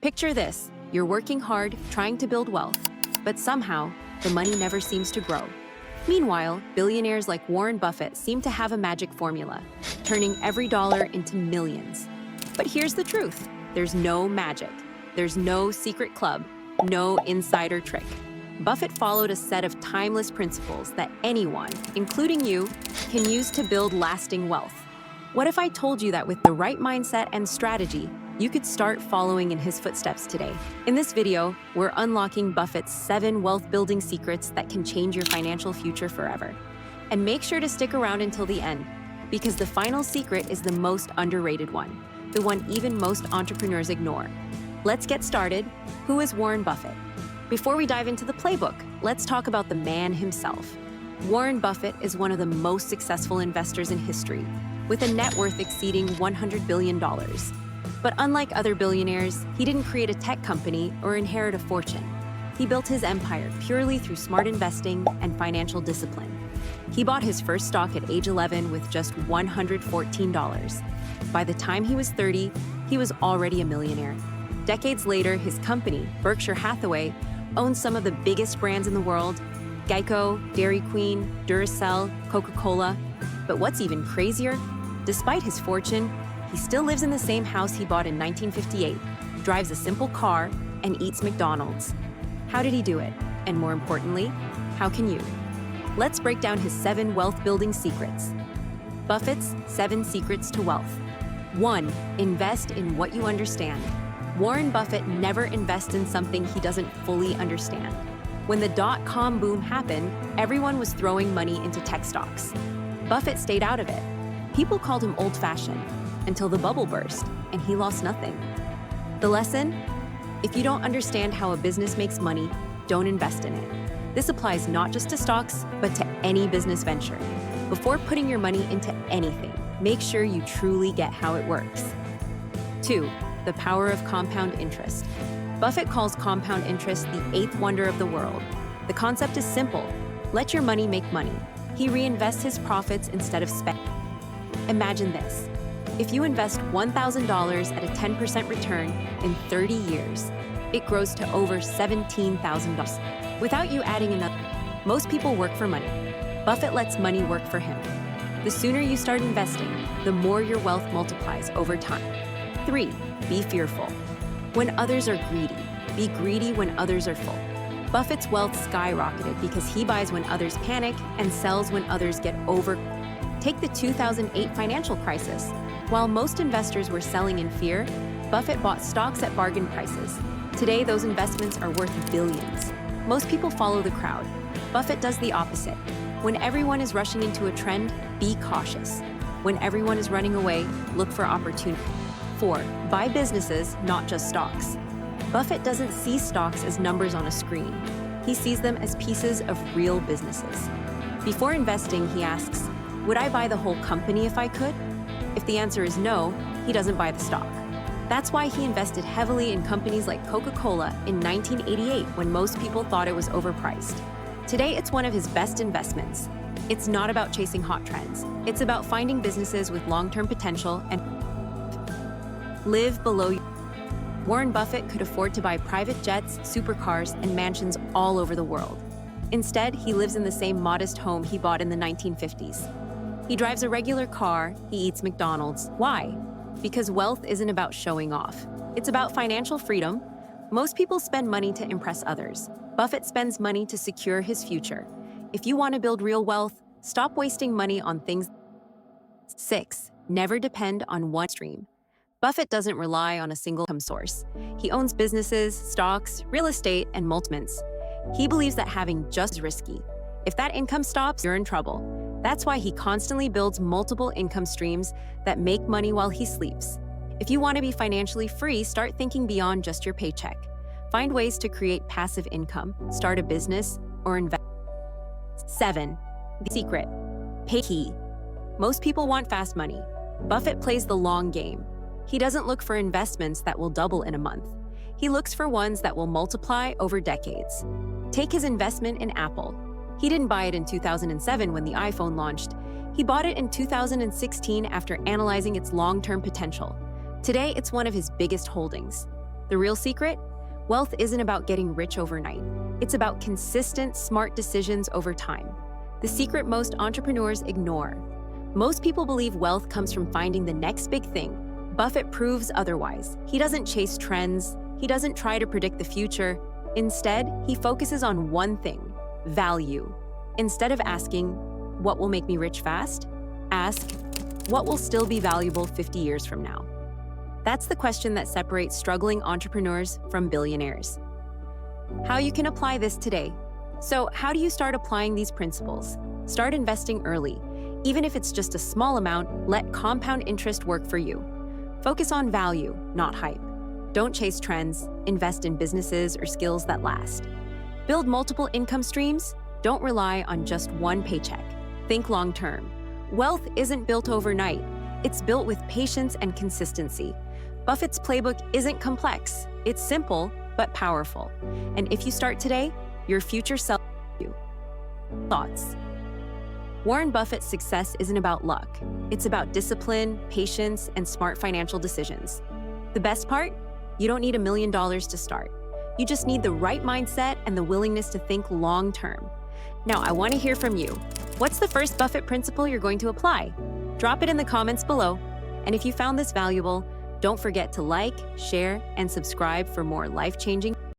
Picture this, you're working hard, trying to build wealth, but somehow, the money never seems to grow. Meanwhile, billionaires like Warren Buffett seem to have a magic formula, turning every dollar into millions. But here's the truth, there's no magic. There's no secret club, no insider trick. Buffett followed a set of timeless principles that anyone, including you, can use to build lasting wealth. What if I told you that with the right mindset and strategy, you could start following in his footsteps today? In this video, we're unlocking Buffett's 7 wealth-building secrets that can change your financial future forever. And make sure to stick around until the end, because the final secret is the most underrated one, the one even most entrepreneurs ignore. Let's get started. Who is Warren Buffett? Before we dive into the playbook, let's talk about the man himself. Warren Buffett is one of the most successful investors in history, with a net worth exceeding $100 billion. But unlike other billionaires, he didn't create a tech company or inherit a fortune. He built his empire purely through smart investing and financial discipline. He bought his first stock at age 11 with just $114. By the time he was 30, he was already a millionaire. Decades later, his company, Berkshire Hathaway, owns some of the biggest brands in the world: Geico, Dairy Queen, Duracell, Coca-Cola. But what's even crazier? Despite his fortune, he still lives in the same house he bought in 1958, drives a simple car, and eats McDonald's. How did he do it? And more importantly, how can you? Let's break down his 7 wealth-building secrets. Buffett's 7 secrets to wealth. 1. Invest in what you understand. Warren Buffett never invests in something he doesn't fully understand. When the dot-com boom happened, everyone was throwing money into tech stocks. Buffett stayed out of it. People called him old-fashioned until the bubble burst, and he lost nothing. The lesson? If you don't understand how a business makes money, don't invest in it. This applies not just to stocks, but to any business venture. Before putting your money into anything, make sure you truly get how it works. 2. The power of compound interest. Buffett calls compound interest the 8th wonder of the world. The concept is simple. Let your money make money. He reinvests his profits instead of spending. Imagine this. If you invest $1,000 at a 10% return in 30 years, it grows to over $17,000. Without you adding another, most people work for money. Buffett lets money work for him. The sooner you start investing, the more your wealth multiplies over time. 3. Be fearful. When others are greedy, be greedy when others are full. Buffett's wealth skyrocketed because he buys when others panic and sells when others get over. Take the 2008 financial crisis. While most investors were selling in fear, Buffett bought stocks at bargain prices. Today, those investments are worth billions. Most people follow the crowd. Buffett does the opposite. When everyone is rushing into a trend, be cautious. When everyone is running away, look for opportunity. 4. Buy businesses, not just stocks. Buffett doesn't see stocks as numbers on a screen. He sees them as pieces of real businesses. Before investing, he asks, would I buy the whole company if I could? If the answer is no, he doesn't buy the stock. That's why he invested heavily in companies like Coca-Cola in 1988 when most people thought it was overpriced. Today, it's one of his best investments. It's not about chasing hot trends. It's about finding businesses with long-term potential and live below you. Warren Buffett could afford to buy private jets, supercars, and mansions all over the world. Instead, he lives in the same modest home he bought in the 1950s. He drives a regular car, he eats McDonald's. Why? Because wealth isn't about showing off. It's about financial freedom. Most people spend money to impress others. Buffett spends money to secure his future. If you want to build real wealth, stop wasting money on things. 6. Never depend on one stream. Buffett doesn't rely on a single income source. He owns businesses, stocks, real estate, and multiments. He believes that having just is risky. If that income stops, you're in trouble. That's why he constantly builds multiple income streams that make money while he sleeps. If you want to be financially free, start thinking beyond just your paycheck. Find ways to create passive income, start a business, or invest. 7. The secret. Pay key. Most people want fast money. Buffett plays the long game. He doesn't look for investments that will double in a month. He looks for ones that will multiply over decades. Take his investment in Apple. He didn't buy it in 2007 when the iPhone launched. He bought it in 2016 after analyzing its long-term potential. Today, it's one of his biggest holdings. The real secret? Wealth isn't about getting rich overnight. It's about consistent, smart decisions over time. The secret most entrepreneurs ignore. Most people believe wealth comes from finding the next big thing. Buffett proves otherwise. He doesn't chase trends. He doesn't try to predict the future. Instead, he focuses on one thing: value. Instead of asking, what will make me rich fast? Ask, what will still be valuable 50 years from now? That's the question that separates struggling entrepreneurs from billionaires. How you can apply this today. So, how do you start applying these principles? Start investing early. Even if it's just a small amount, let compound interest work for you. Focus on value, not hype. Don't chase trends. Invest in businesses or skills that last. Build multiple income streams. Don't rely on just one paycheck. Think long-term. Wealth isn't built overnight. It's built with patience and consistency. Buffett's playbook isn't complex. It's simple, but powerful. And if you start today, your future self will you. Thoughts. Warren Buffett's success isn't about luck. It's about discipline, patience, and smart financial decisions. The best part? You don't need $1 million to start. You just need the right mindset and the willingness to think long-term. Now, I want to hear from you. What's the first Buffett principle you're going to apply? Drop it in the comments below. And if you found this valuable, don't forget to like, share, and subscribe for more life-changing